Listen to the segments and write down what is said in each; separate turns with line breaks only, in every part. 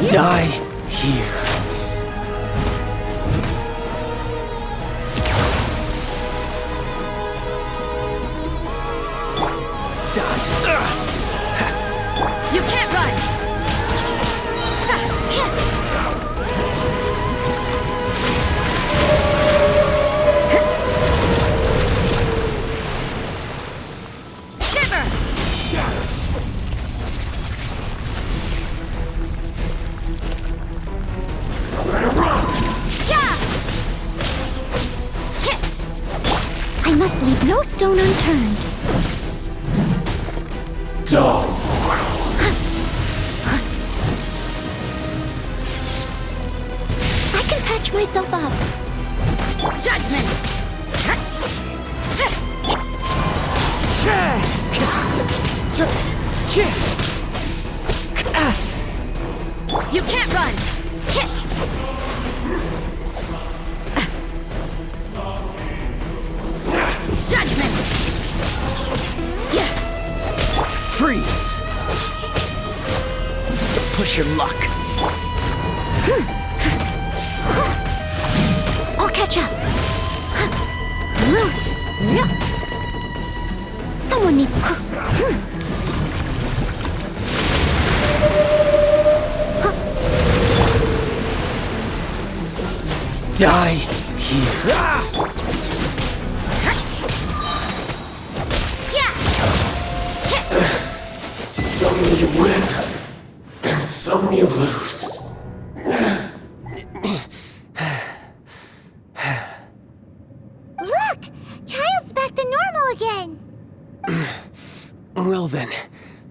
Die here. Dodge.
You can't run! Shiver!
I must leave no stone unturned.
Dog.
I can patch myself up.
Judgment! You can't run! Judgment!
Freeze! Push your luck.
I'll catch up. Someone needs...
Die here. Some you win, and some you lose.
Look! Child's back to normal again!
Well then,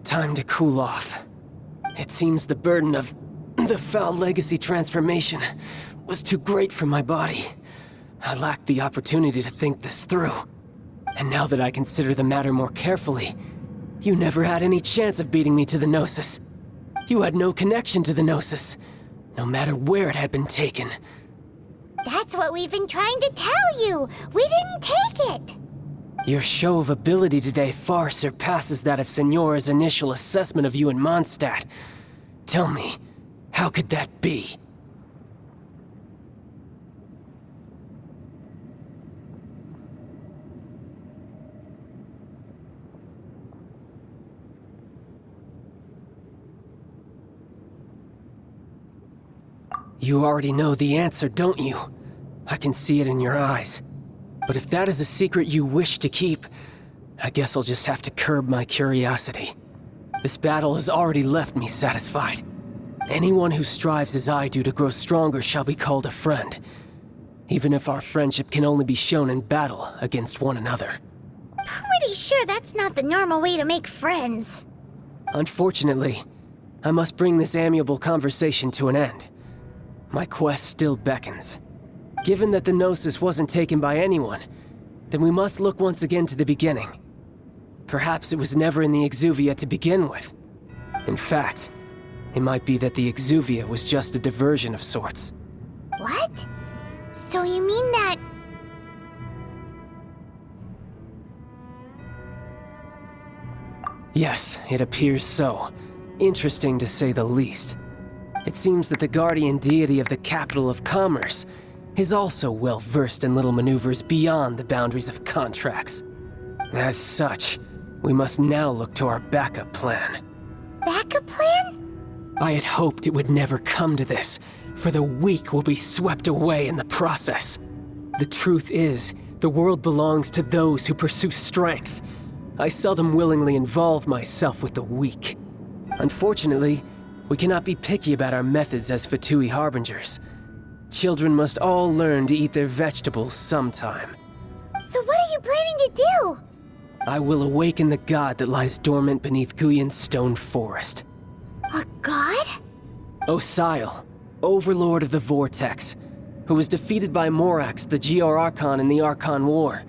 time to cool off. It seems the burden of the foul legacy transformation was too great for my body. I lacked the opportunity to think this through. And now that I consider the matter more carefully, you never had any chance of beating me to the Gnosis. You had no connection to the Gnosis, no matter where it had been taken.
That's what we've been trying to tell you! We didn't take it!
Your show of ability today far surpasses that of Signora's initial assessment of you in Mondstadt. Tell me, how could that be? You already know the answer, don't you? I can see it in your eyes. But if that is a secret you wish to keep, I guess I'll just have to curb my curiosity. This battle has already left me satisfied. Anyone who strives as I do to grow stronger shall be called a friend, even if our friendship can only be shown in battle against one another.
Pretty sure that's not the normal way to make friends.
Unfortunately, I must bring this amiable conversation to an end. My quest still beckons. Given that the Gnosis wasn't taken by anyone, then we must look once again to the beginning. Perhaps it was never in the Exuvia to begin with. In fact, it might be that the Exuvia was just a diversion of sorts.
What? So you mean that...
Yes, it appears so. Interesting to say the least. It seems that the guardian deity of the capital of commerce is also well versed in little maneuvers beyond the boundaries of contracts. As such, we must now look to our backup plan.
Backup plan?
I had hoped it would never come to this, for the weak will be swept away in the process. The truth is, the world belongs to those who pursue strength. I seldom willingly involve myself with the weak. Unfortunately, we cannot be picky about our methods as Fatui Harbingers. Children must all learn to eat their vegetables sometime.
So what are you planning to do?
I will awaken the god that lies dormant beneath Guyon's stone forest.
A god?
Osial, overlord of the Vortex, who was defeated by Morax, the Geo-Archon in the Archon War,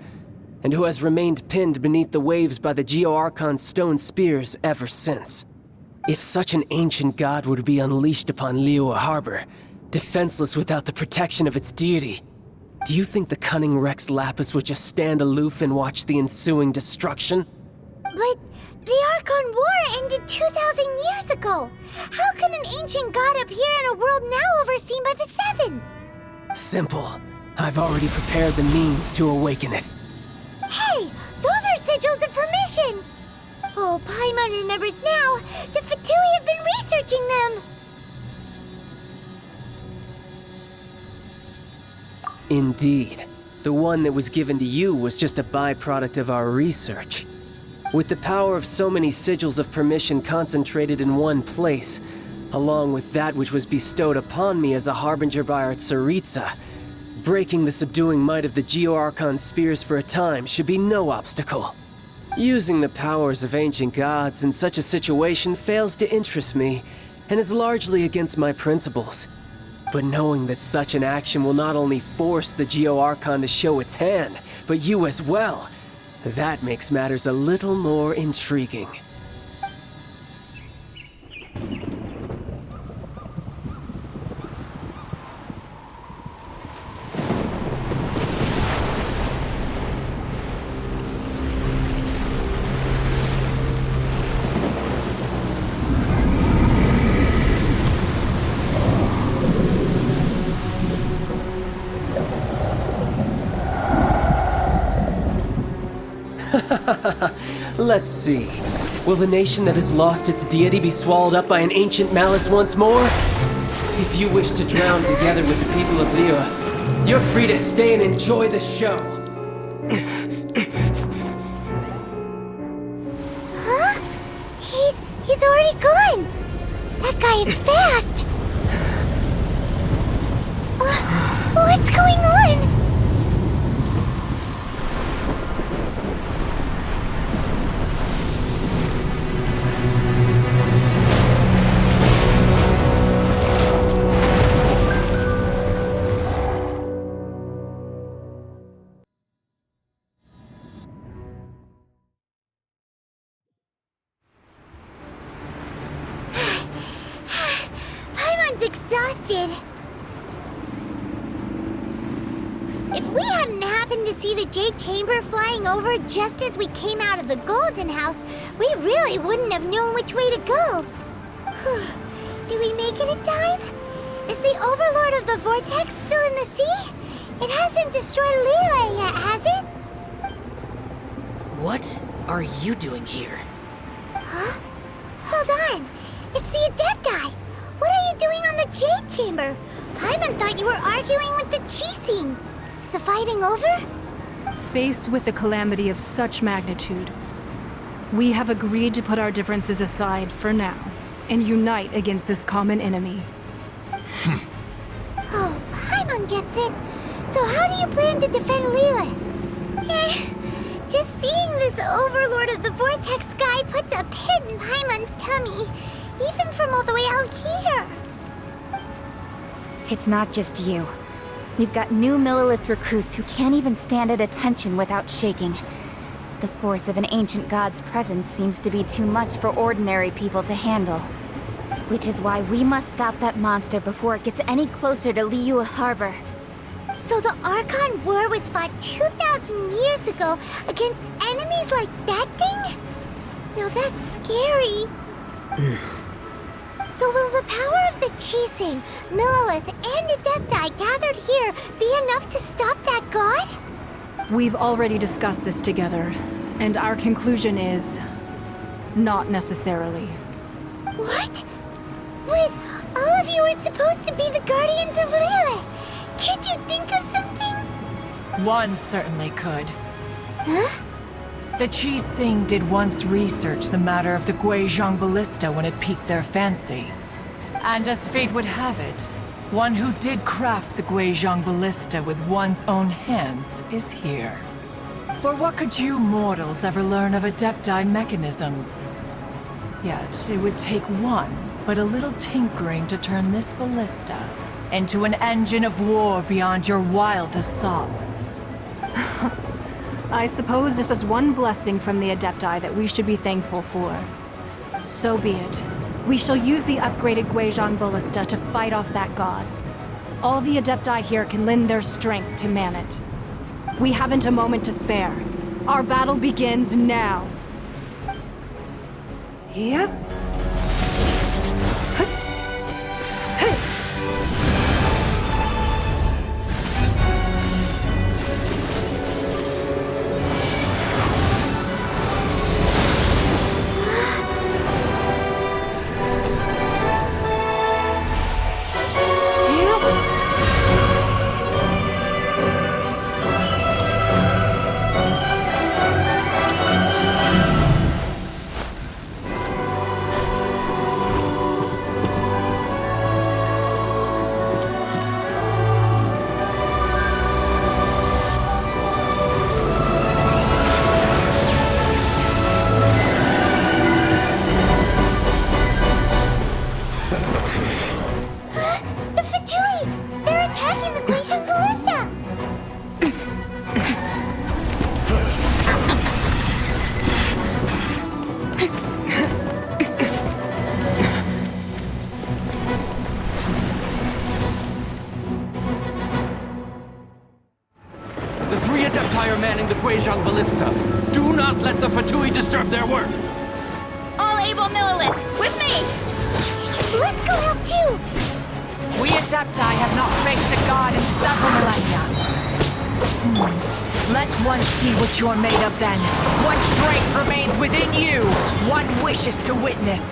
and who has remained pinned beneath the waves by the Geo-Archon's stone spears ever since. If such an ancient god were to be unleashed upon Liyue Harbor, defenseless without the protection of its deity, do you think the cunning Rex Lapis would just stand aloof and watch the ensuing destruction?
But the Archon War ended 2,000 years ago. How can an ancient ancient god up here in a world now overseen by the Seven?
Simple. I've already prepared the means to awaken it.
Hey, those are sigils of permission! Oh, Paimon remembers now. The Fatui have been researching them.
Indeed. The one that was given to you was just a byproduct of our research. With the power of so many sigils of permission concentrated in one place, along with that which was bestowed upon me as a harbinger by our Tsaritsa, breaking the subduing might of the Geo-Archon spears for a time should be no obstacle. Using the powers of ancient gods in such a situation fails to interest me, and is largely against my principles. But knowing that such an action will not only force the Geo-Archon to show its hand, but you as well, that makes matters a little more intriguing. Let's see. Will the nation that has lost its deity be swallowed up by an ancient malice once more? If you wish to drown together with the people of Liyue, you're free to stay and enjoy the show.
Huh? He's already gone. That guy is fast. What's going on? Exhausted. If we hadn't happened to see the Jade Chamber flying over just as we came out of the Golden House, we really wouldn't have known which way to go. Did we make it in time? Is the Overlord of the Vortex still in the sea? It hasn't destroyed Liyue yet, has it?
What are you doing here?
Huh? Hold on. It's the Adepti. What are you doing on the Jade Chamber? Paimon thought you were arguing with the Qixing. Is the fighting over?
Faced with a calamity of such magnitude, we have agreed to put our differences aside for now and unite against this common enemy.
Oh, Paimon gets it. So how do you plan to defend Liyue? Just seeing this Overlord of the Vortex guy puts a pit in Paimon's tummy. Even from all the way out here.
It's not just you. We've got new Millilith recruits who can't even stand at attention without shaking. The force of an ancient god's presence seems to be too much for ordinary people to handle. Which is why we must stop that monster before it gets any closer to Liyue Harbor.
So the Archon War was fought 2,000 years ago against enemies like that thing? Now that's scary. So will the power of the Qixing, Millilith, and Adepti gathered here be enough to stop that god?
We've already discussed this together, and our conclusion is... not necessarily.
What? But all of you are supposed to be the guardians of Liyue. Can't you think of something?
One certainly could.
Huh?
The Qixing did once research the matter of the Guizhong Ballista when it piqued their fancy. And as fate would have it, one who did craft the Guizhong Ballista with one's own hands is here. For what could you mortals ever learn of Adepti mechanisms? Yet it would take one, but a little tinkering to turn this ballista into an engine of war beyond your wildest thoughts.
I suppose this is one blessing from the Adepti that we should be thankful for. So be it. We shall use the upgraded Guizhong Ballista to fight off that god. All the Adepti here can lend their strength to man it. We haven't a moment to spare. Our battle begins now.
Yep.
Guizhong Ballista. Do not let the Fatui disturb their work.
All able Millilith, with me!
Let's go help too!
We Adepti have not faced the god in several millennia. Let one see what you're made of then. What strength remains within you? One wishes to witness.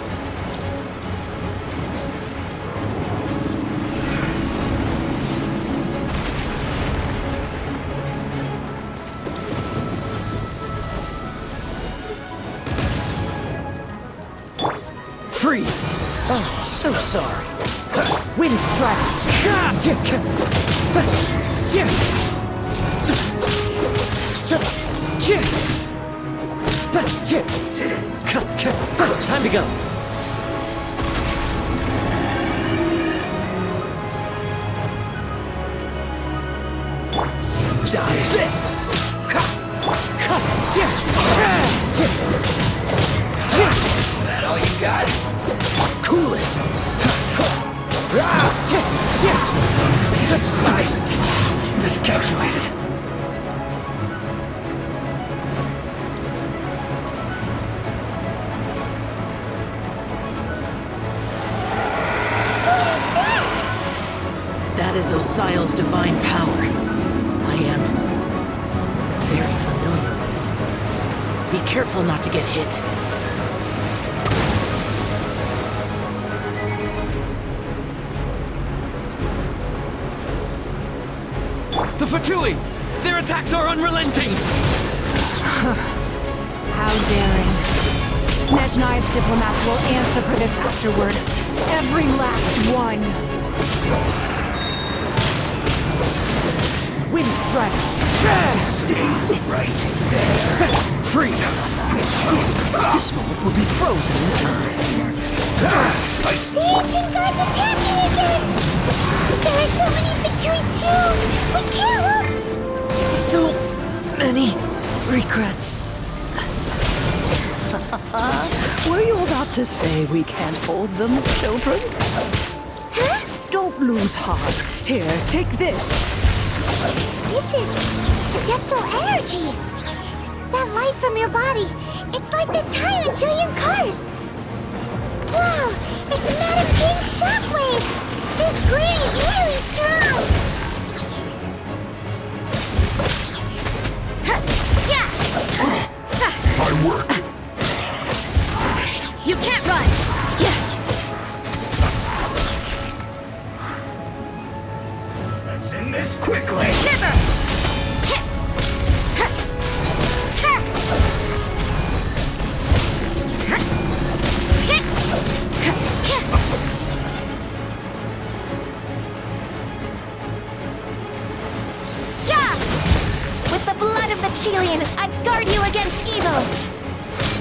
Freeze! Oh, so sorry. Wind strike!
Time to go.
Dodge this! That all you got? Cool it! Silent! Miscalculated. That is Osial's divine power. I am very familiar with it. Be careful not to get hit.
The Fatui! Their attacks are unrelenting!
How daring. Snezhnai's diplomats will answer for this afterward. Every last one.
Wind strike! Stay right there! Freeze! This moment will be frozen in time.
The ancient god's attacking again! There are so many Fatui too! We can't look!
So many regrets.
Were you about to say we can't hold them, children?
Huh?
Don't lose heart. Here, take this.
This is adeptal energy! That light from your body, it's like the time in Julian Karst! Wow! It's Madam King's shockwave! This grady's really strong!
My work.
You can't run!
Let's end this quickly.
Shiver!
With the blood of the Chelian, I guard you against evil!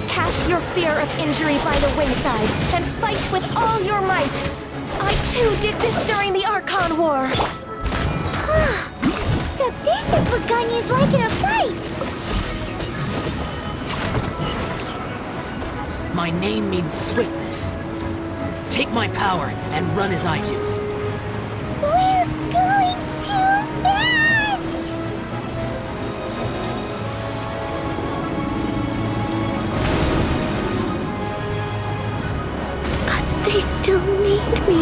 Cast your fear of injury by the wayside, and fight with all your might! I too did this during the Archon War!
So this is what Ganyu's like in a fight!
My name means swiftness. Take my power and run as I do.
We're going too fast! But they still need me.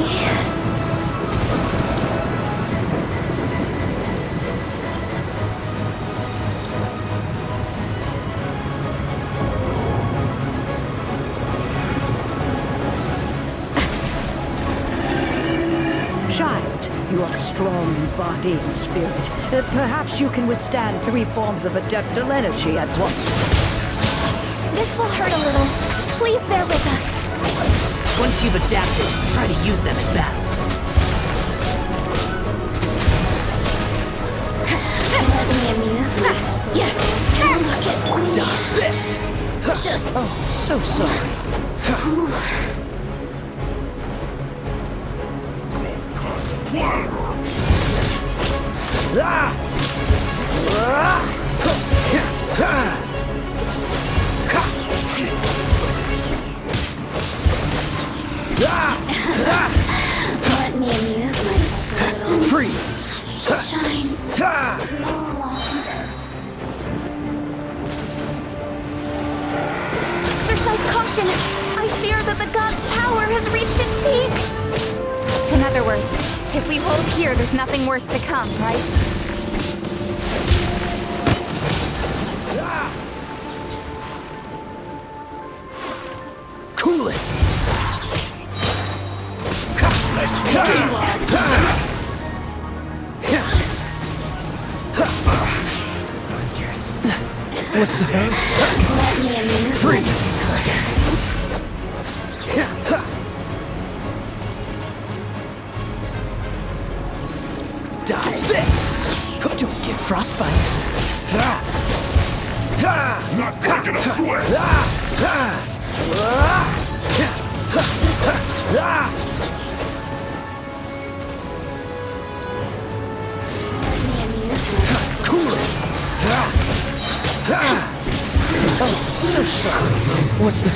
Child, you are strong in body and spirit. Perhaps you can withstand 3 forms of adeptal energy at once.
This will hurt a little. Please bear with us.
Once you've adapted, try to use them in battle.
Let me amuse myself. Look at me.
Dodge this!
Just...
Oh, so sorry.
Let me amuse myself.
Freeze!
Shine no longer.
destruction. I fear that the god's power has reached its peak. In other words, if we hold here, there's nothing worse to come, right?
Cool it! Let's go! What's the
Let me amuse
freeze? Dodge this! Don't get frostbite.
Not breaking a sweat!
Let me amuse myself.
Cool it! Oh, so sorry. What's the...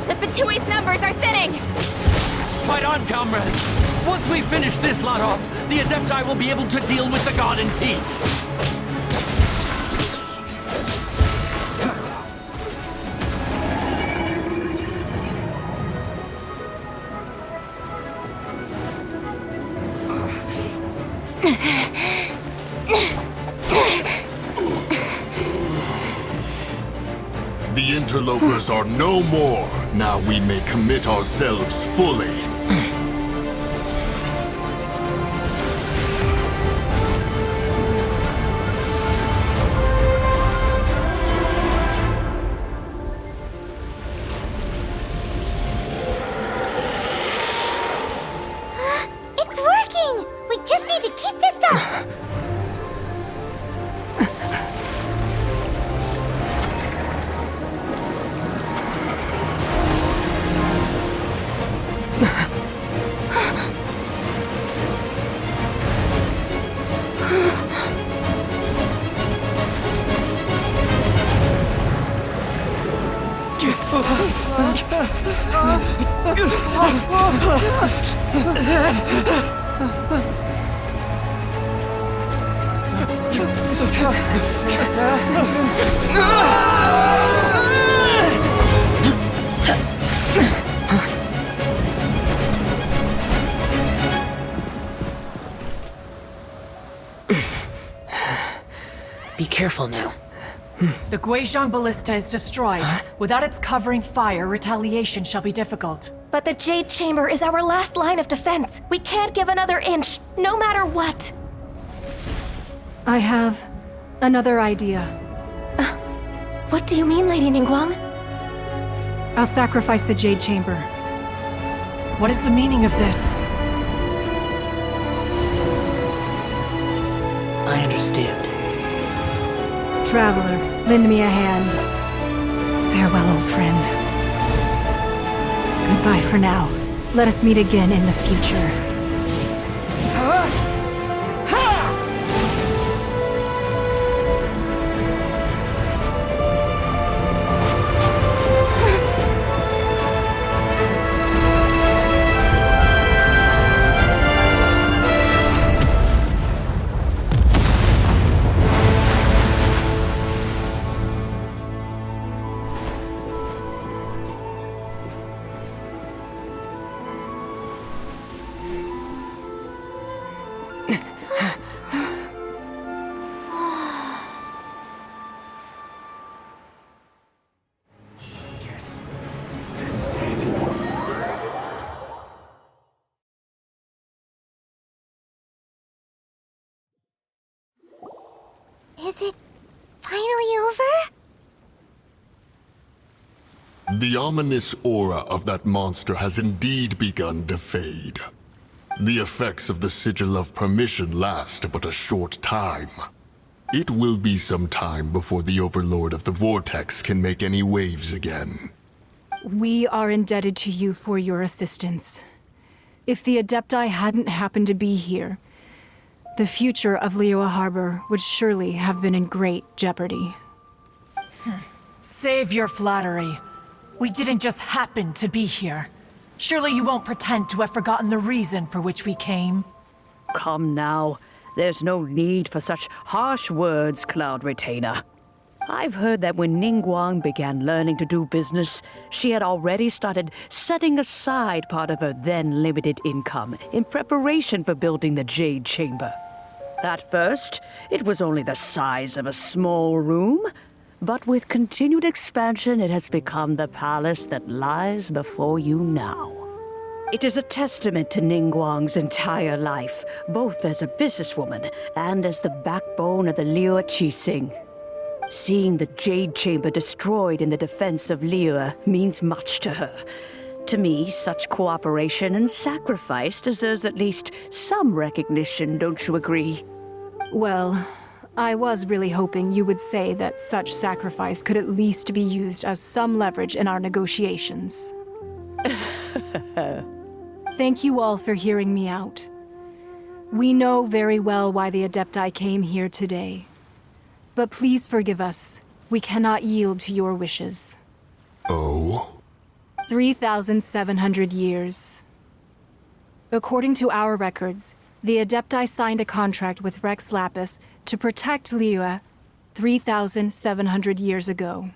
The Fatui's numbers are thinning!
Fight on, comrades! Once we finish this lot off, the Adepti will be able to deal with the god in peace.
The interlopers are no more. Now we may commit ourselves fully.
It's working! We just need to keep this up!
Be careful now.
The Guizhong Ballista is destroyed. Without its covering fire, retaliation shall be difficult.
But the Jade Chamber is our last line of defense. We can't give another inch, no matter what.
I have another idea.
What do you mean, Lady Ningguang?
I'll sacrifice the Jade Chamber.
What is the meaning of this?
I understand.
Traveler, lend me a hand. Farewell, old friend. Goodbye for now. Let us meet again in the future.
Is it finally over?
The ominous aura of that monster has indeed begun to fade. The effects of the Sigil of Permission last but a short time. It will be some time before the Overlord of the Vortex can make any waves again.
We are indebted to you for your assistance. If the Adepti hadn't happened to be here, the future of Liyue Harbor would surely have been in great jeopardy.
Save your flattery. We didn't just happen to be here. Surely you won't pretend to have forgotten the reason for which we came.
Come now. There's no need for such harsh words, Cloud Retainer. I've heard that when Ningguang began learning to do business, she had already started setting aside part of her then limited income in preparation for building the Jade Chamber. At first, it was only the size of a small room, but with continued expansion, it has become the palace that lies before you now. It is a testament to Ningguang's entire life, both as a businesswoman and as the backbone of the Liyue Qixing. Seeing the Jade Chamber destroyed in the defense of Liyue means much to her. To me, such cooperation and sacrifice deserves at least some recognition, don't you agree?
Well, I was really hoping you would say that such sacrifice could at least be used as some leverage in our negotiations. Thank you all for hearing me out. We know very well why the Adepti came here today. But please forgive us. We cannot yield to your wishes.
Oh?
3,700 years. According to our records, the Adepti signed a contract with Rex Lapis to protect Liyue 3,700 years ago.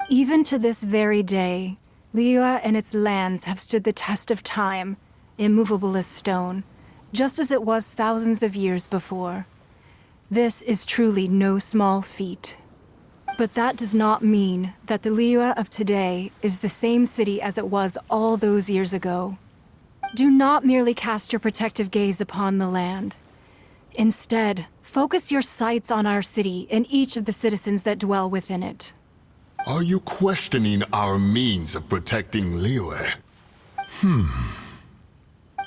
Even to this very day, Liyue and its lands have stood the test of time, immovable as stone, just as it was thousands of years before. This is truly no small feat. But that does not mean that the Liyue of today is the same city as it was all those years ago. Do not merely cast your protective gaze upon the land. Instead, focus your sights on our city and each of the citizens that dwell within it.
Are you questioning our means of protecting Liyue?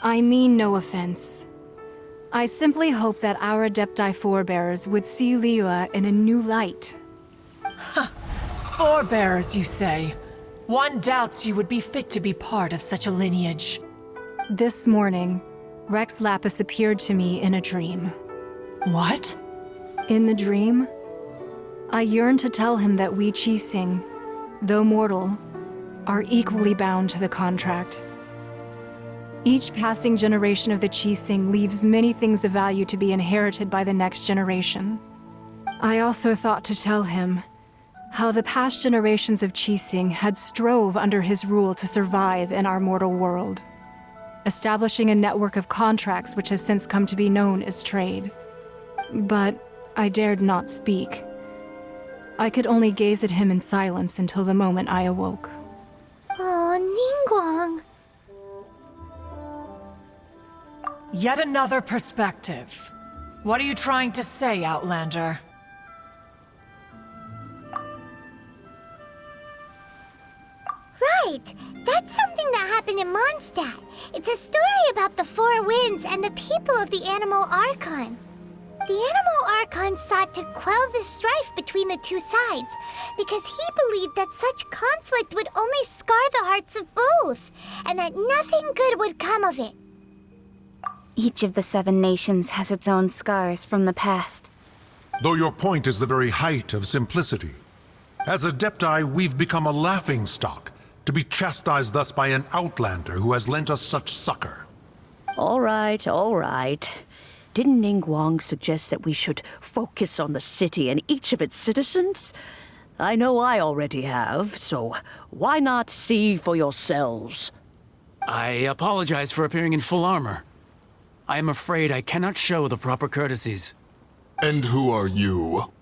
I mean no offense. I simply hope that our Adepti forebears would see Liyue in a new light.
Forebearers, you say? One doubts you would be fit to be part of such a lineage.
This morning, Rex Lapis appeared to me in a dream.
What?
In the dream, I yearned to tell him that we Qixing, though mortal, are equally bound to the contract. Each passing generation of the Qixing leaves many things of value to be inherited by the next generation. I also thought to tell him how the past generations of Qixing had strove under his rule to survive in our mortal world, establishing a network of contracts which has since come to be known as trade. But I dared not speak. I could only gaze at him in silence until the moment I awoke.
Oh, Ningguang.
Yet another perspective. What are you trying to say, Outlander?
Right! That's something that happened in Mondstadt. It's a story about the Four Winds and the people of the Animal Archon. The Animal Archon sought to quell the strife between the two sides, because he believed that such conflict would only scar the hearts of both, and that nothing good would come of it.
Each of the 7 nations has its own scars from the past.
Though your point is the very height of simplicity. As Adepti, we've become a laughingstock, to be chastised thus by an outlander who has lent us such succor.
All right, all right. Didn't Ningguang suggest that we should focus on the city and each of its citizens? I know I already have, so why not see for yourselves?
I apologize for appearing in full armor. I am afraid I cannot show the proper courtesies.
And who are you?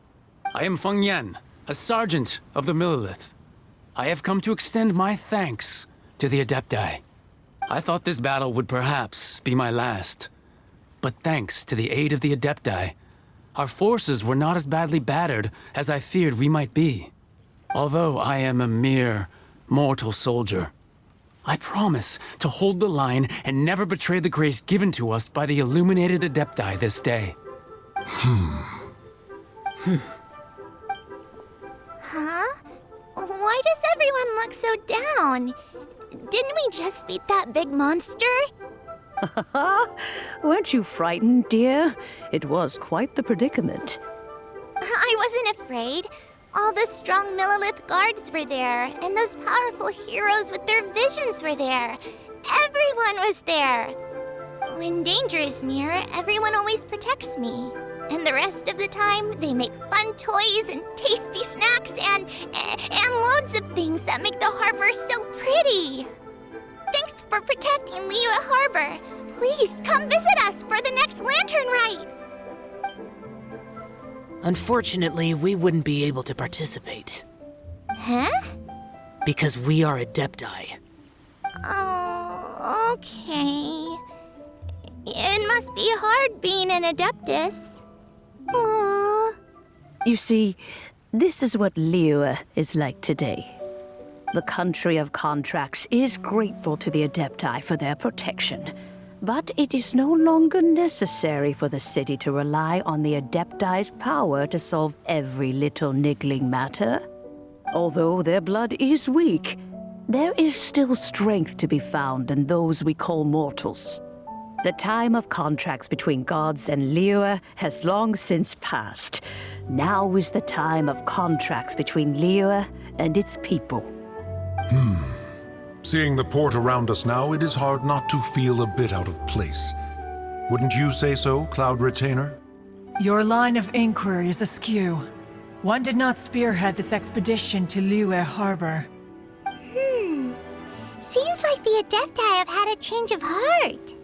I am Feng Yan, a sergeant of the Millelith. I have come to extend my thanks to the Adepti. I thought this battle would perhaps be my last. But thanks to the aid of the Adepti, our forces were not as badly battered as I feared we might be. Although I am a mere mortal soldier, I promise to hold the line and never betray the grace given to us by the illuminated Adepti this day.
Huh? Why does everyone look so down? Didn't we just beat that big monster?
Weren't you frightened, dear? It was quite the predicament.
I wasn't afraid. All the strong Millelith guards were there, and those powerful heroes with their visions were there. Everyone was there. When danger is near, everyone always protects me. And the rest of the time, they make fun toys and tasty snacks and loads of things that make the harbor so pretty. Thanks for protecting Liyue Harbor. Please come visit us for the next lantern rite.
Unfortunately, we wouldn't be able to participate.
Huh?
Because we are Adepti.
Oh, okay. It must be hard being an Adeptus. Aww.
You see, this is what Liyue is like today. The country of contracts is grateful to the Adepti for their protection, but it is no longer necessary for the city to rely on the Adepti's power to solve every little niggling matter. Although their blood is weak, there is still strength to be found in those we call mortals. The time of contracts between gods and Liyue has long since passed. Now is the time of contracts between Liyue and its people.
Seeing the port around us now, it is hard not to feel a bit out of place. Wouldn't you say so, Cloud Retainer?
Your line of inquiry is askew. One did not spearhead this expedition to Liyue Harbor.
Seems like the Adepti have had a change of heart.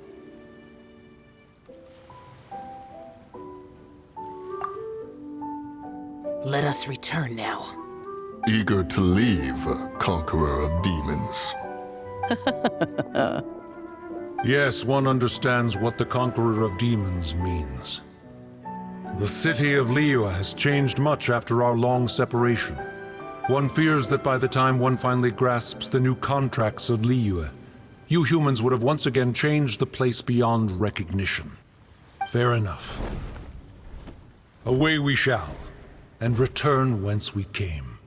Let us return now.
Eager to leave, Conqueror of Demons.
Yes, one understands what the Conqueror of Demons means. The city of Liyue has changed much after our long separation. One fears that by the time one finally grasps the new contracts of Liyue, you humans would have once again changed the place beyond recognition. Fair enough. Away we shall, and return whence we came.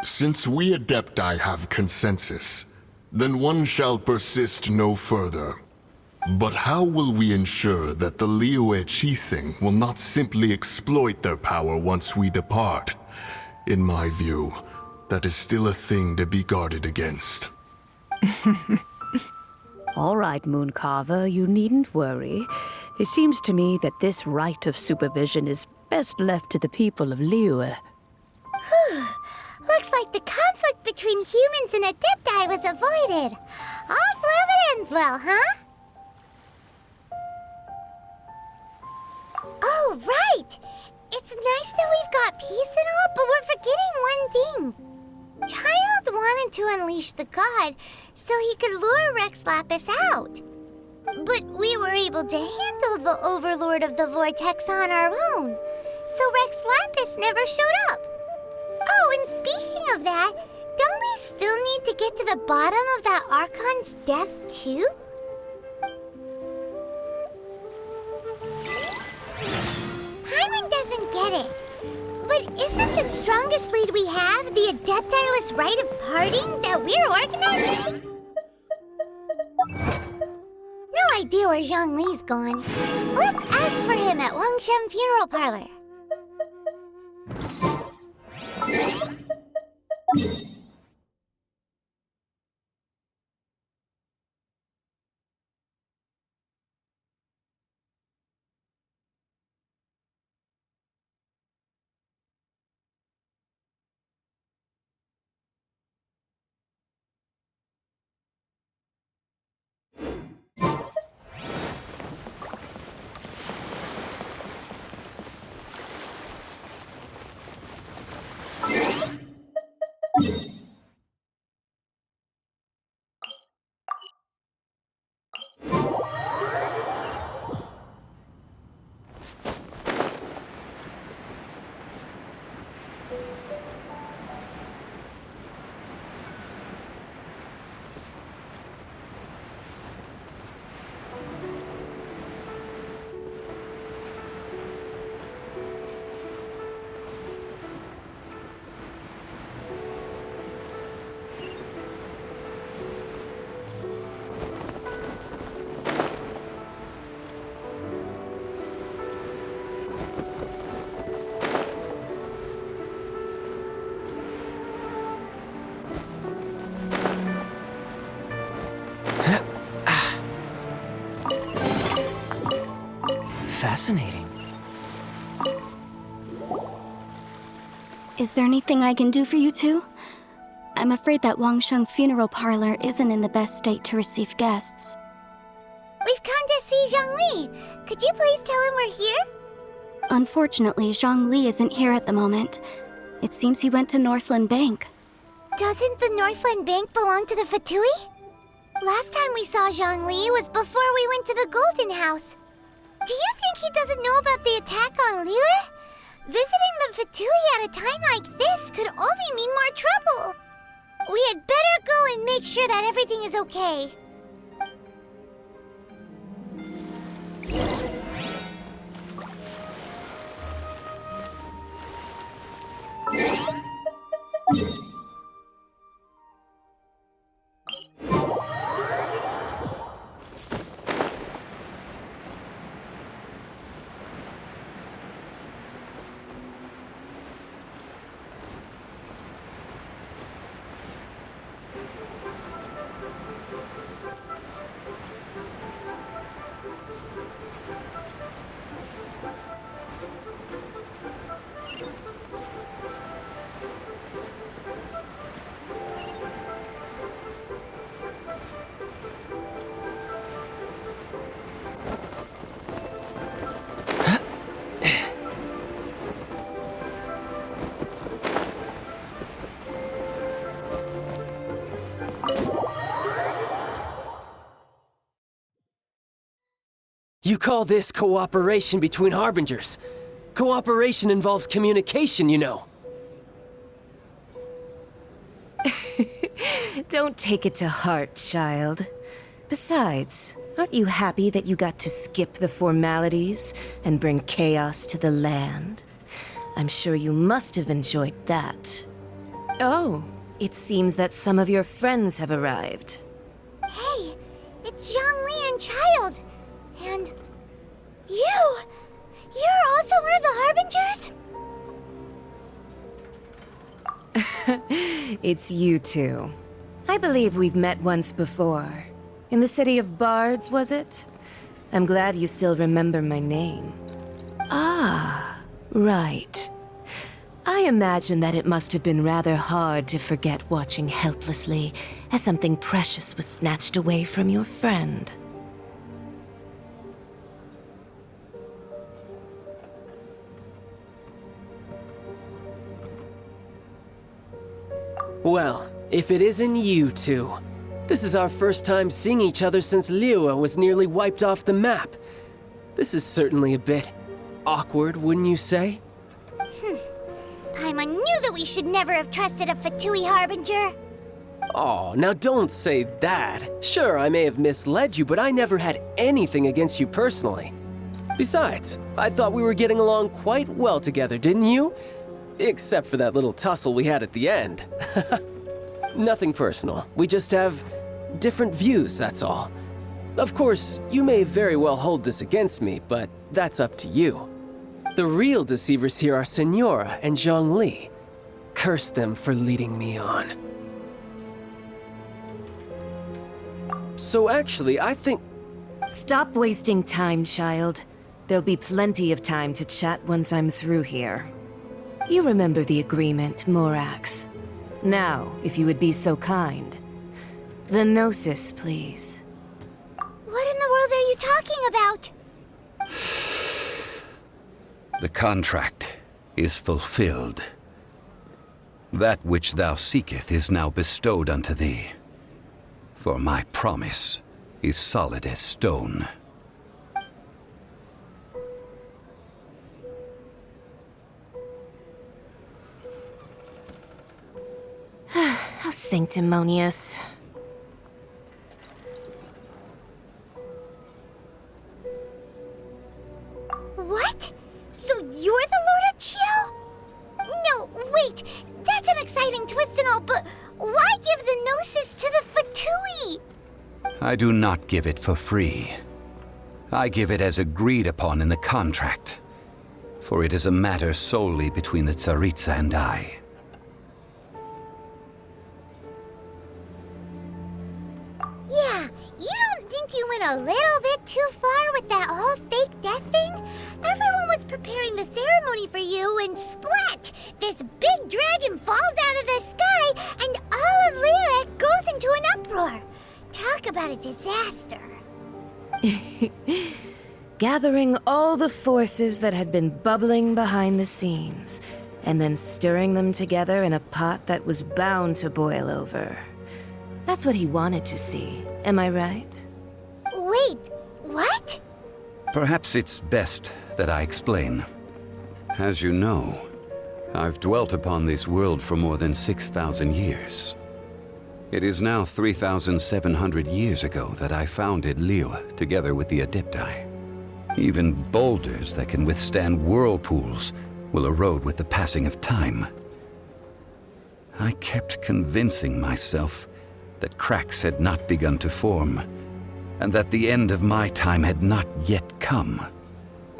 Since we Adepti have consensus, then one shall persist no further. But how will we ensure that the Liyue Qixing will not simply exploit their power once we depart? In my view, that is still a thing to be guarded against.
All right, Mooncarver, you needn't worry. It seems to me that this right of supervision is best left to the people of Liyue.
Looks like the conflict between humans and Adepti was avoided. All's well that ends well, huh? Oh, right! It's nice that we've got peace and all, but we're forgetting one thing. Child wanted to unleash the god so he could lure Rex Lapis out. But we were able to handle the Overlord of the Vortex on our own, so Rex Lapis never showed up. Oh, and speaking of that, don't we still need to get to the bottom of that Archon's death, too? Paimon doesn't get it. But isn't the strongest lead we have the Adeptiless rite of parting that we're organizing? No idea where Zhongli's gone. Let's ask for him at Wangshem Funeral Parlor.
fascinating.
Is there anything I can do for you two? I'm afraid that Wangsheng funeral parlor isn't in the best state to receive guests.
We've come to see Zhongli. Could you please tell him we're here?
Unfortunately, Zhongli isn't here at the moment. It seems he went to Northland Bank.
Doesn't the Northland Bank belong to the Fatui? Last time we saw Zhongli was before we went to the Golden House. Do you think he doesn't know about the attack on Liyue? Visiting the Fatui at a time like this could only mean more trouble. We had better go and make sure that everything is okay.
You call this cooperation between Harbingers? Cooperation involves communication, you know.
Don't take it to heart, child. Besides, aren't you happy that you got to skip the formalities and bring chaos to the land? I'm sure you must have enjoyed that. Oh, it seems that some of your friends have arrived.
Hey, it's Zhongli and Child. And you're also one of the Harbingers?
It's you two. I believe we've met once before. In the city of Bards, was it? I'm glad you still remember my name. Ah, right. I imagine that it must have been rather hard to forget watching helplessly as something precious was snatched away from your friend.
Well, if it isn't you two. This is our first time seeing each other since Liyue was nearly wiped off the map. This is certainly a bit awkward, wouldn't you say?
Paimon knew that we should never have trusted a Fatui Harbinger.
Oh, now don't say that. Sure, I may have misled you, but I never had anything against you personally. Besides, I thought we were getting along quite well together, didn't you? Except for that little tussle we had at the end. Nothing personal. We just have different views, that's all. Of course, you may very well hold this against me, but that's up to you. The real deceivers here are Senora and Zhongli. Curse them for leading me on. So actually, I think...
Stop wasting time, child. There'll be plenty of time to chat once I'm through here. You remember the agreement, Morax. Now, if you would be so kind. The Gnosis, please.
What in the world are you talking about?
The contract is fulfilled. That which thou seeketh is now bestowed unto thee. For my promise is solid as stone.
How sanctimonious.
What? So you're the Lord of Chiao? No, wait. That's an exciting twist and all, but why give the Gnosis to the Fatui?
I do not give it for free. I give it as agreed upon in the contract. For it is a matter solely between the Tsaritsa and I.
Yeah, you don't think you went a little bit too far with that whole fake death thing? ceremony for you, and splat! This big dragon falls out of the sky, and all of Liyue goes into an uproar. Talk about a disaster.
Gathering all the forces that had been bubbling behind the scenes, and then stirring them together in a pot that was bound to boil over. That's what he wanted to see, am I right?
Wait, what?
Perhaps it's best that I explain. As you know, I've dwelt upon this world for more than 6,000 years. It is now 3,700 years ago that I founded Liyue together with the Adepti. Even boulders that can withstand whirlpools will erode with the passing of time. I kept convincing myself that cracks had not begun to form, and that the end of my time had not yet come,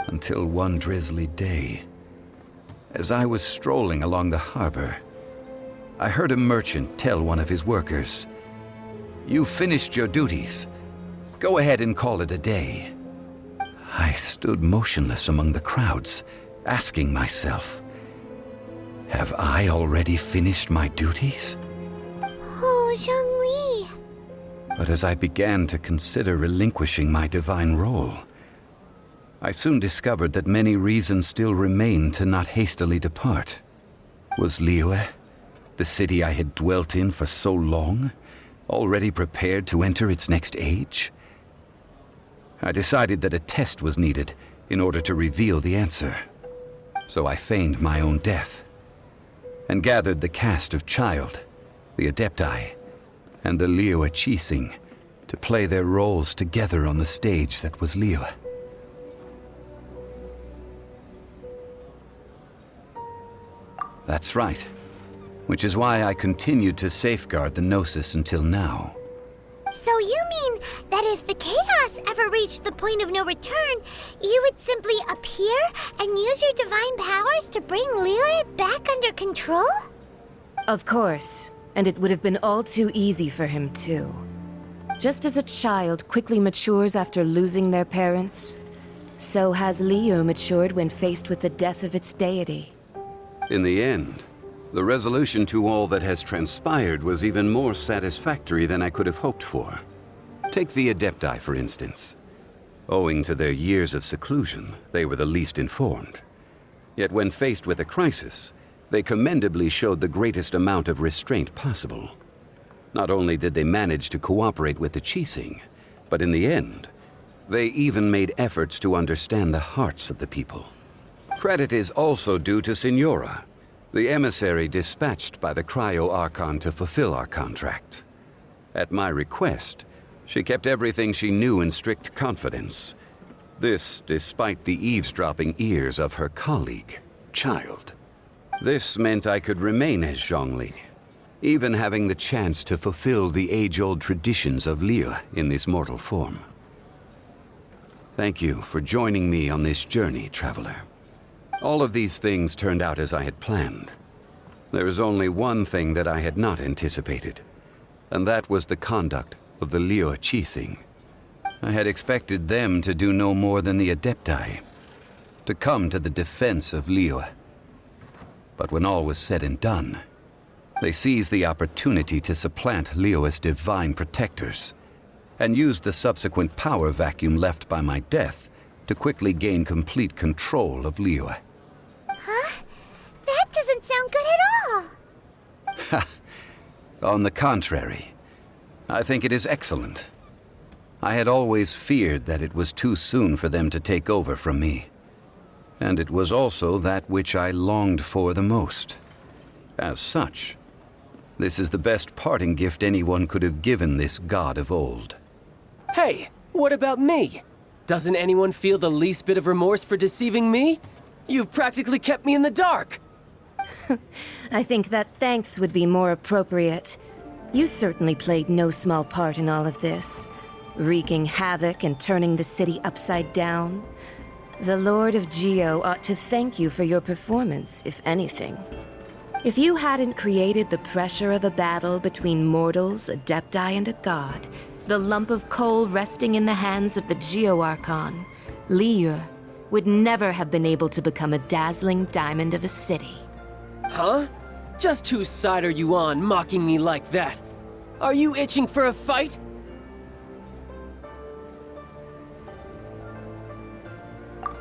until one drizzly day, as I was strolling along the harbor, I heard a merchant tell one of his workers, "You've finished your duties. Go ahead and call it a day." I stood motionless among the crowds, asking myself, have I already finished my duties?
Oh, Zhongli.
But as I began to consider relinquishing my divine role, I soon discovered that many reasons still remained to not hastily depart. Was Liyue, the city I had dwelt in for so long, already prepared to enter its next age? I decided that a test was needed in order to reveal the answer. So I feigned my own death, and gathered the cast of Child, the Adepti, and the Liyue Qixing to play their roles together on the stage that was Liyue. That's right, which is why I continued to safeguard the Gnosis until now.
So you mean that if the chaos ever reached the point of no return, you would simply appear and use your divine powers to bring Liyue back under control?
Of course, and it would have been all too easy for him too. Just as a child quickly matures after losing their parents, so has Liyue matured when faced with the death of its deity.
In the end, the resolution to all that has transpired was even more satisfactory than I could have hoped for. Take the Adepti, for instance. Owing to their years of seclusion, they were the least informed. Yet when faced with a crisis, they commendably showed the greatest amount of restraint possible. Not only did they manage to cooperate with the Qixing, but in the end, they even made efforts to understand the hearts of the people. Credit is also due to Signora, the emissary dispatched by the Cryo-Archon to fulfill our contract. At my request, she kept everything she knew in strict confidence. This despite the eavesdropping ears of her colleague, Child. This meant I could remain as Zhongli, even having the chance to fulfill the age-old traditions of Liyue in this mortal form. Thank you for joining me on this journey, Traveler. All of these things turned out as I had planned. There is only one thing that I had not anticipated, and that was the conduct of the Liyue Qixing. I had expected them to do no more than the Adepti, to come to the defense of Liyue. But when all was said and done, they seized the opportunity to supplant Liyue's divine protectors, and used the subsequent power vacuum left by my death to quickly gain complete control of Liyue.
Huh? That doesn't sound good at all.
Ha! On the contrary, I think it is excellent. I had always feared that it was too soon for them to take over from me. And it was also that which I longed for the most. As such, this is the best parting gift anyone could have given this god of old.
Hey, what about me? Doesn't anyone feel the least bit of remorse for deceiving me? You've practically kept me in the dark.
I think that thanks would be more appropriate. You certainly played no small part in all of this, wreaking havoc and turning the city upside down. The Lord of Geo ought to thank you for your performance, if anything. If you hadn't created the pressure of a battle between mortals, Adepti, and a god, the lump of coal resting in the hands of the Geo-Archon, Liyue, would never have been able to become a dazzling diamond of a city.
Huh? Just whose side are you on, mocking me like that? Are you itching for a fight?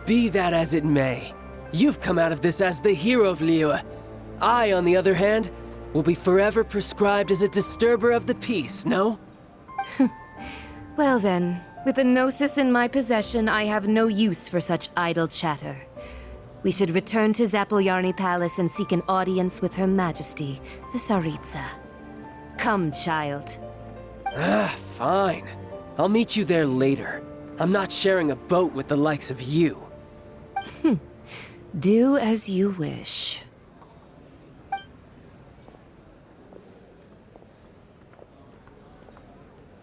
Be that as it may, you've come out of this as the hero of Liyue. I, on the other hand, will be forever prescribed as a disturber of the peace, no?
Well then, with a Gnosis in my possession, I have no use for such idle chatter. We should return to Zapoljarny Palace and seek an audience with Her Majesty, the Tsaritsa. Come, child.
Fine. I'll meet you there later. I'm not sharing a boat with the likes of you.
Do as you wish.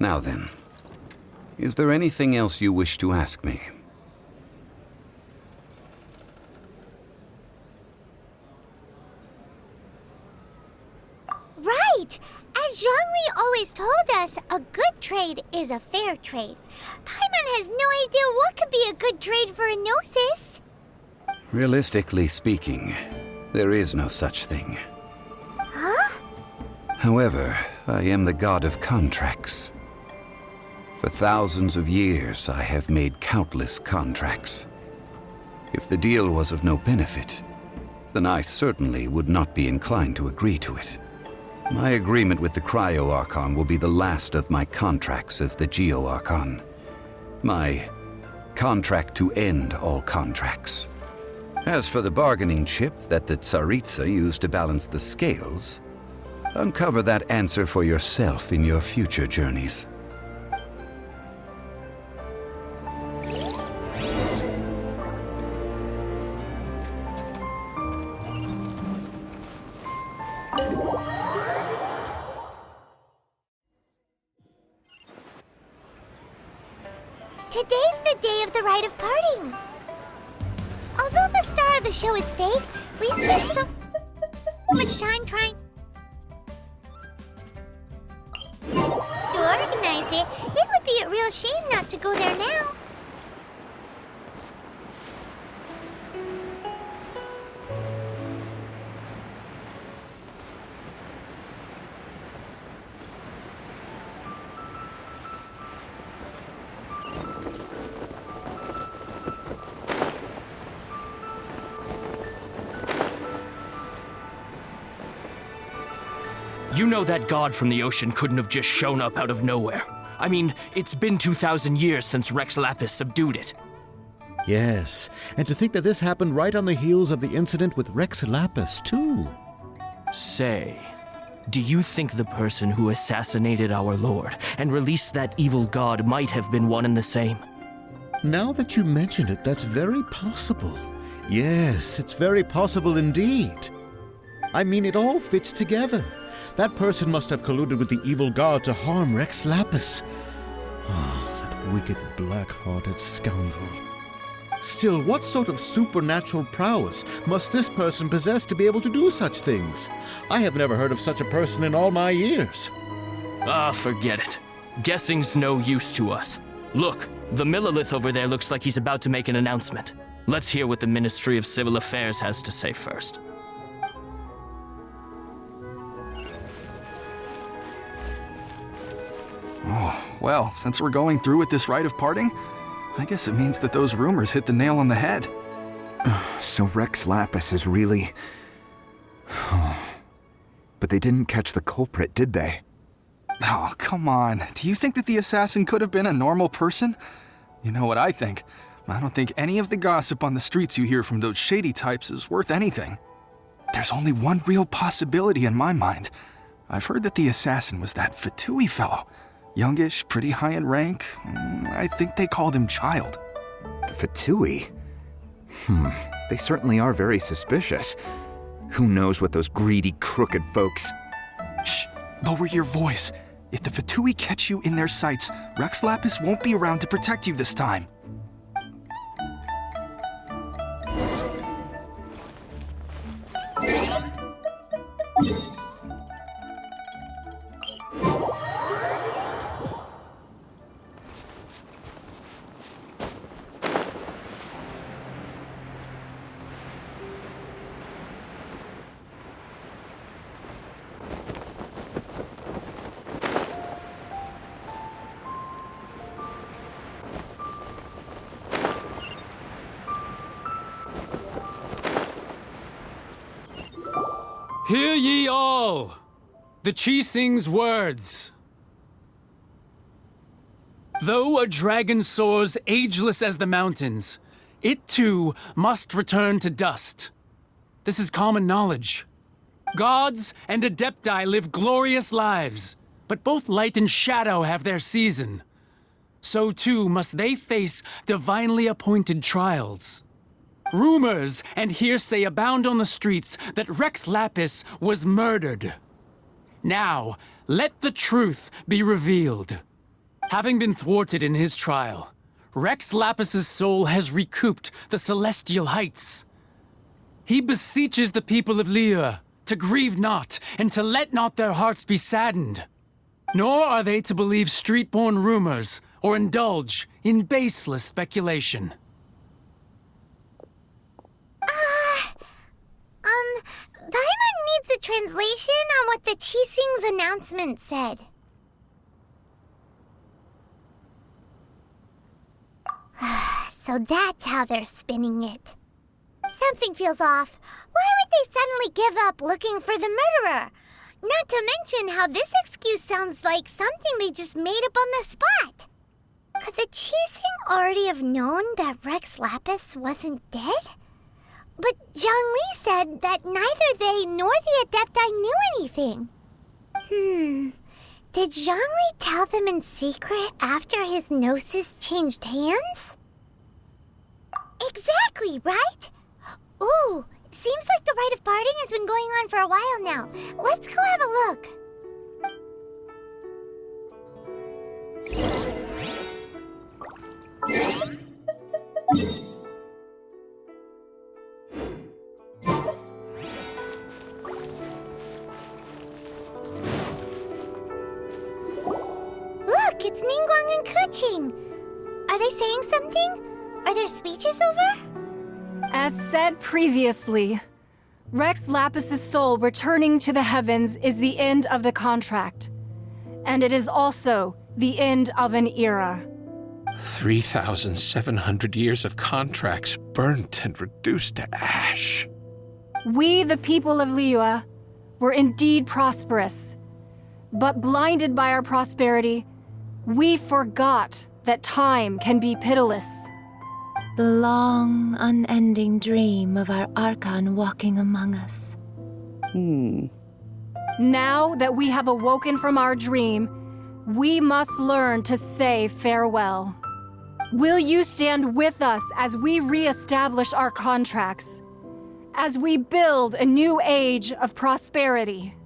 Now then, is there anything else you wish to ask me?
Right! As Zhongli always told us, a good trade is a fair trade. Paimon has no idea what could be a good trade for a Gnosis.
Realistically speaking, there is no such thing.
Huh?
However, I am the god of contracts. For thousands of years, I have made countless contracts. If the deal was of no benefit, then I certainly would not be inclined to agree to it. My agreement with the Cryo-Archon will be the last of my contracts as the Geo-Archon. My contract to end all contracts. As for the bargaining chip that the Tsaritsa used to balance the scales, uncover that answer for yourself in your future journeys.
Today's the day of the rite of parting. Although the star of the show is fake, we spent so much time trying to organize it. It would be a real shame not to go there now.
You know that god from the ocean couldn't have just shown up out of nowhere. I mean, it's been 2,000 years since Rex Lapis subdued it.
Yes, and to think that this happened right on the heels of the incident with Rex Lapis, too.
Say, do you think the person who assassinated our lord and released that evil god might have been one and the same?
Now that you mention it, that's very possible. Yes, it's very possible indeed. I mean, it all fits together. That person must have colluded with the evil god to harm Rex Lapis. Oh, that wicked, black-hearted scoundrel. Still, what sort of supernatural prowess must this person possess to be able to do such things? I have never heard of such a person in all my years.
Ah, forget it. Guessing's no use to us. Look, the Millilith over there looks like he's about to make an announcement. Let's hear what the Ministry of Civil Affairs has to say first.
Oh, well, since we're going through with this rite of parting, I guess it means that those rumors hit the nail on the head.
So Rex Lapis is really... But they didn't catch the culprit, did they?
Oh, come on. Do you think that the assassin could have been a normal person? You know what I think. I don't think any of the gossip on the streets you hear from those shady types is worth anything. There's only one real possibility in my mind. I've heard that the assassin was that Fatui fellow. Youngish, pretty high in rank. I think they called him Child.
The Fatui? They certainly are very suspicious. Who knows what those greedy, crooked folks...
Shh! Lower your voice. If the Fatui catch you in their sights, Rex Lapis won't be around to protect you this time.
Hear ye all! The Qixing's words. Though a dragon soars ageless as the mountains, it too must return to dust. This is common knowledge. Gods and Adepti live glorious lives, but both light and shadow have their season. So too must they face divinely appointed trials. Rumors and hearsay abound on the streets that Rex Lapis was murdered. Now, let the truth be revealed. Having been thwarted in his trial, Rex Lapis's soul has recouped the celestial heights. He beseeches the people of Liyue to grieve not and to let not their hearts be saddened. Nor are they to believe street-born rumors or indulge in baseless speculation.
Paimon needs a translation on what the Qixing's announcement said. So that's how they're spinning it. Something feels off. Why would they suddenly give up looking for the murderer? Not to mention how this excuse sounds like something they just made up on the spot. Could the Qixing already have known that Rex Lapis wasn't dead? But Zhongli said that neither they nor the Adepti knew anything. Did Zhongli tell them in secret after his gnosis changed hands? Exactly, right? Ooh, seems like the rite of parting has been going on for a while now. Let's go have a look. Look, it's Ningguang and Keqing. Are they saying something? Are their speeches over?
As said previously, Rex Lapis's soul returning to the heavens is the end of the contract. And it is also the end of an era.
3,700 years of contracts burnt and reduced to ash.
We, the people of Liyue, were indeed prosperous. But blinded by our prosperity, we forgot that time can be pitiless.
The long, unending dream of our Archon walking among us.
Now that we have awoken from our dream, we must learn to say farewell. Will you stand with us as we re-establish our contracts? As we build a new age of prosperity?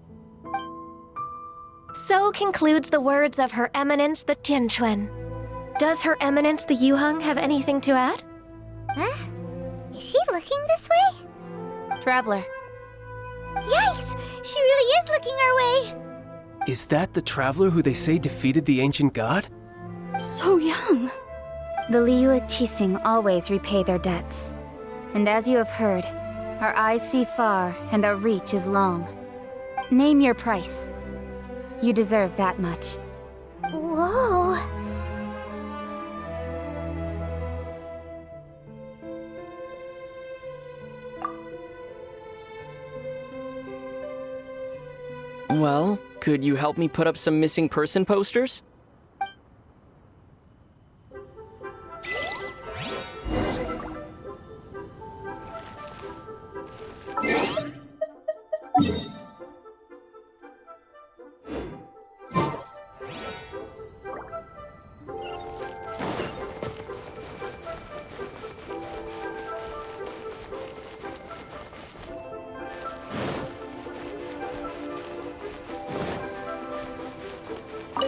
So concludes the words of Her Eminence the Tianquan. Does Her Eminence the Yuheng have anything to add?
Huh? Is she looking this way?
Traveler.
Yikes! She really is looking our way!
Is that the traveler who they say defeated the ancient god?
So young.
The Liyue Qixing always repay their debts. And as you have heard, our eyes see far and our reach is long. Name your price. You deserve that much.
Whoa!
Well, could you help me put up some missing person posters?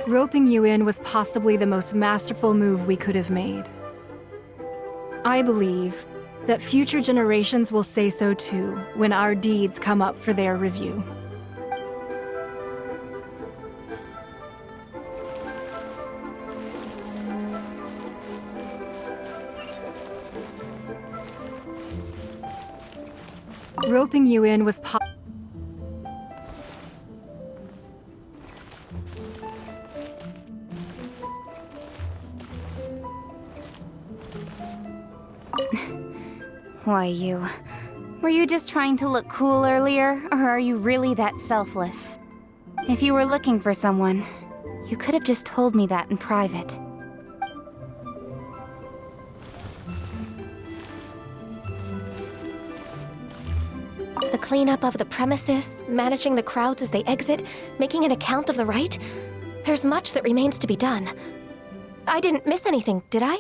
Roping you in was possibly the most masterful move we could have made. I believe that future generations will say so too when our deeds come up for their review. Roping you in was
Why, you Were you just trying to look cool earlier, or are you really that selfless? If you were looking for someone, you could have just told me that in private.
The cleanup of the premises, managing the crowds as they exit, making an account of the rite. There's much that remains to be done. I didn't miss anything, did I?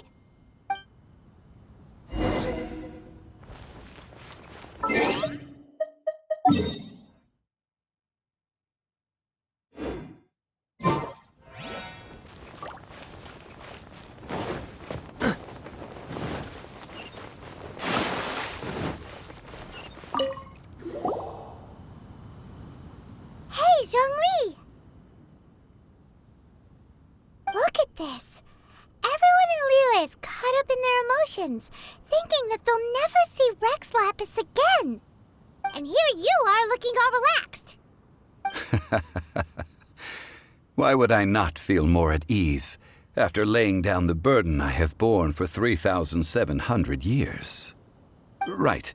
Hey, Zhongli! Look at this. Everyone in Liyue is caught up in their emotions, thinking that they'll never see Rex Lapis again. And here you are looking all relaxed.
Why would I not feel more at ease after laying down the burden I have borne for 3,700 years? Right.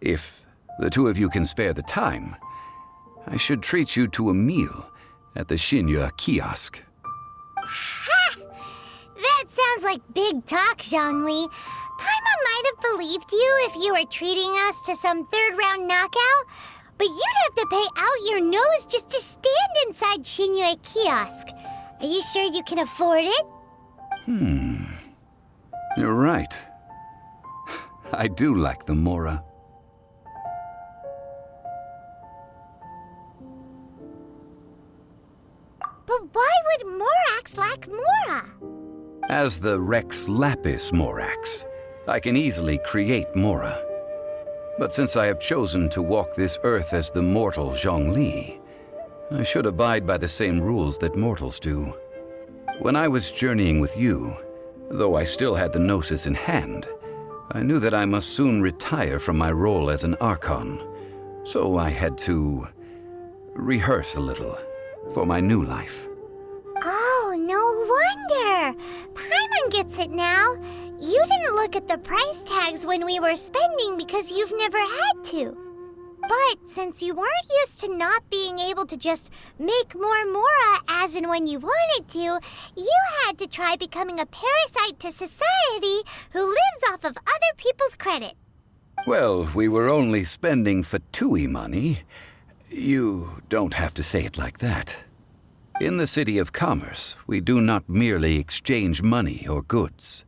If the two of you can spare the time, I should treat you to a meal at the Xinyue kiosk.
Ha! That sounds like big talk, Zhongli. Paimon might have believed you if you were treating us to some third-round knockout, but you'd have to pay out your nose just to stand inside Xinyue kiosk. Are you sure you can afford it?
You're right. I do lack the Mora.
But why would Morax lack Mora?
As the Rex Lapis Morax, I can easily create Mora. But since I have chosen to walk this earth as the mortal Zhongli, I should abide by the same rules that mortals do. When I was journeying with you, though I still had the Gnosis in hand, I knew that I must soon retire from my role as an Archon, so I had to rehearse a little for my new life.
Oh, no wonder. Paimon gets it now. You didn't look at the price tags when we were spending because you've never had to. But since you weren't used to not being able to just make more Mora as and when you wanted to, you had to try becoming a parasite to society who lives off of other people's credit.
Well, we were only spending Fatui money. You don't have to say it like that. In the City of Commerce, we do not merely exchange money or goods.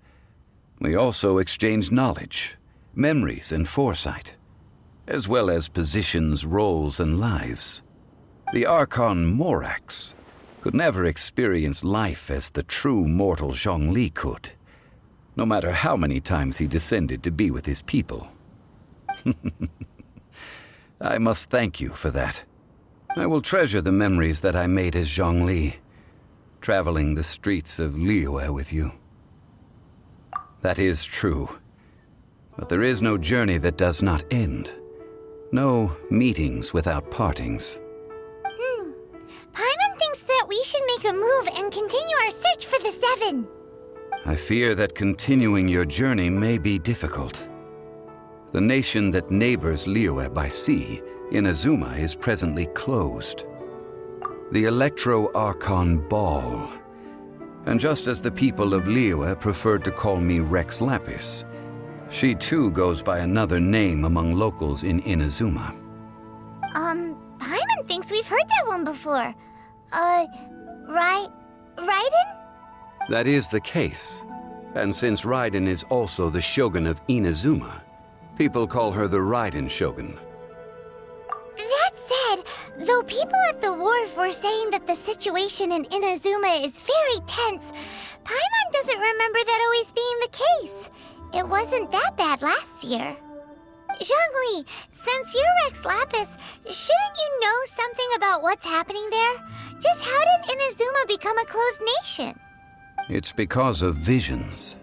We also exchange knowledge, memories, and foresight, as well as positions, roles, and lives. The Archon Morax could never experience life as the true mortal Zhongli could, no matter how many times he descended to be with his people. I must thank you for that. I will treasure the memories that I made as Zhongli, traveling the streets of Liyue with you. That is true. But there is no journey that does not end. No meetings without partings.
Paimon thinks that we should make a move and continue our search for the Seven.
I fear that continuing your journey may be difficult. The nation that neighbors Liyue by sea, Inazuma, is presently closed. The Electro-Archon Ball. And just as the people of Liyue preferred to call me Rex Lapis, she too goes by another name among locals in Inazuma.
Paimon thinks we've heard that one before. Raiden?
That is the case. And since Raiden is also the shogun of Inazuma, people call her the Raiden Shogun.
That said, though people at the wharf were saying that the situation in Inazuma is very tense, Paimon doesn't remember that always being the case. It wasn't that bad last year. Zhongli, since you're Rex Lapis, shouldn't you know something about what's happening there? Just how did Inazuma become a closed nation?
It's because of visions.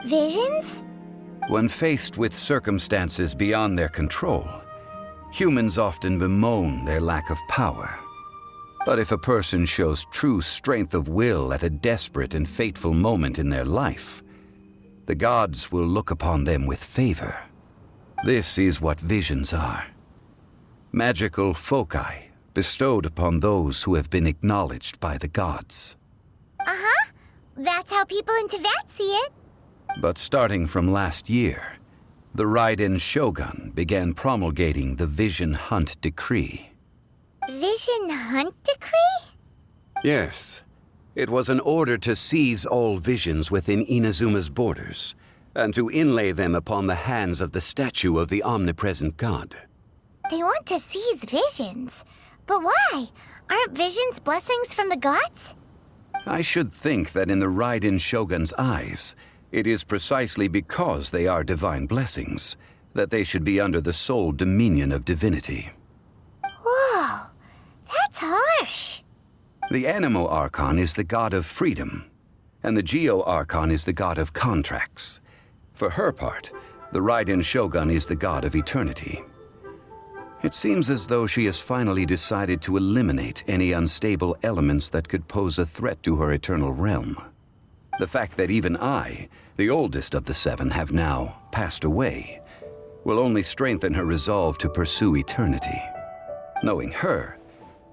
Visions?
When faced with circumstances beyond their control, humans often bemoan their lack of power. But if a person shows true strength of will at a desperate and fateful moment in their life, the gods will look upon them with favor. This is what visions are. Magical foci bestowed upon those who have been acknowledged by the gods.
Uh-huh. That's how people in Teyvat see it.
But starting from last year, the Raiden Shogun began promulgating the Vision Hunt Decree.
Vision Hunt Decree?
Yes. It was an order to seize all visions within Inazuma's borders, and to inlay them upon the hands of the statue of the omnipresent god.
They want to seize visions. But why? Aren't visions blessings from the gods?
I should think that in the Raiden Shogun's eyes, it is precisely because they are divine blessings that they should be under the sole dominion of divinity.
Whoa, that's harsh.
The Anemo Archon is the god of freedom, and the Geo Archon is the god of contracts. For her part, the Raiden Shogun is the god of eternity. It seems as though she has finally decided to eliminate any unstable elements that could pose a threat to her eternal realm. The fact that even I, the oldest of the seven, have now passed away, will only strengthen her resolve to pursue eternity. Knowing her,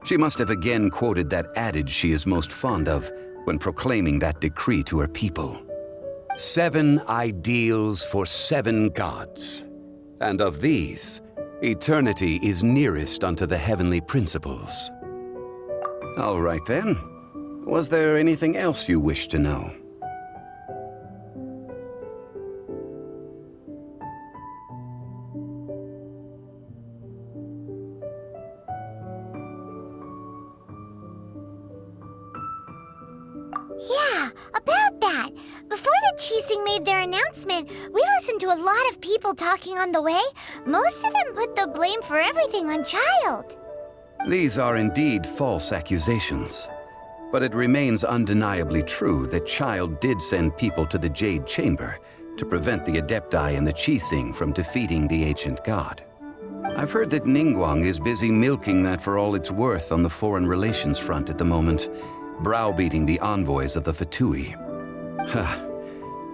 she must have again quoted that adage she is most fond of when proclaiming that decree to her people. 7 ideals for 7 gods, and of these, eternity is nearest unto the heavenly principles. All right then. Was there anything else you wished to know?
Yeah, about that. Before the Qixing made their announcement, we listened to a lot of people talking on the way. Most of them put the blame for everything on Child.
These are indeed false accusations. But it remains undeniably true that Child did send people to the Jade Chamber to prevent the Adepti and the Qixing from defeating the ancient god. I've heard that Ningguang is busy milking that for all it's worth on the foreign relations front at the moment, browbeating the envoys of the Fatui. Ha!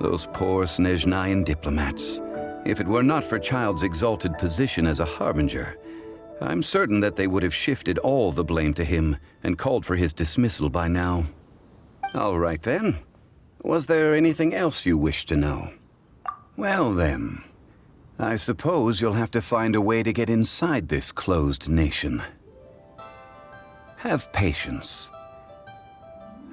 Those poor Snezhnayan diplomats. If it were not for Child's exalted position as a harbinger, I'm certain that they would have shifted all the blame to him and called for his dismissal by now. All right then. Was there anything else you wished to know? Well then, I suppose you'll have to find a way to get inside this closed nation. Have patience.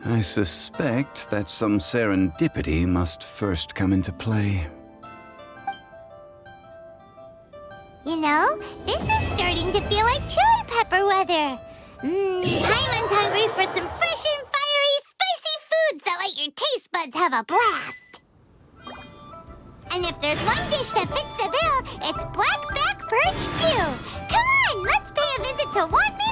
I suspect that some serendipity must first come into play.
You know, this is starting to feel like chili pepper weather. Paimon's hungry for some fresh and fiery, spicy foods that let your taste buds have a blast. And if there's one dish that fits the bill, it's blackback perch stew. Come on, let's pay a visit to One Man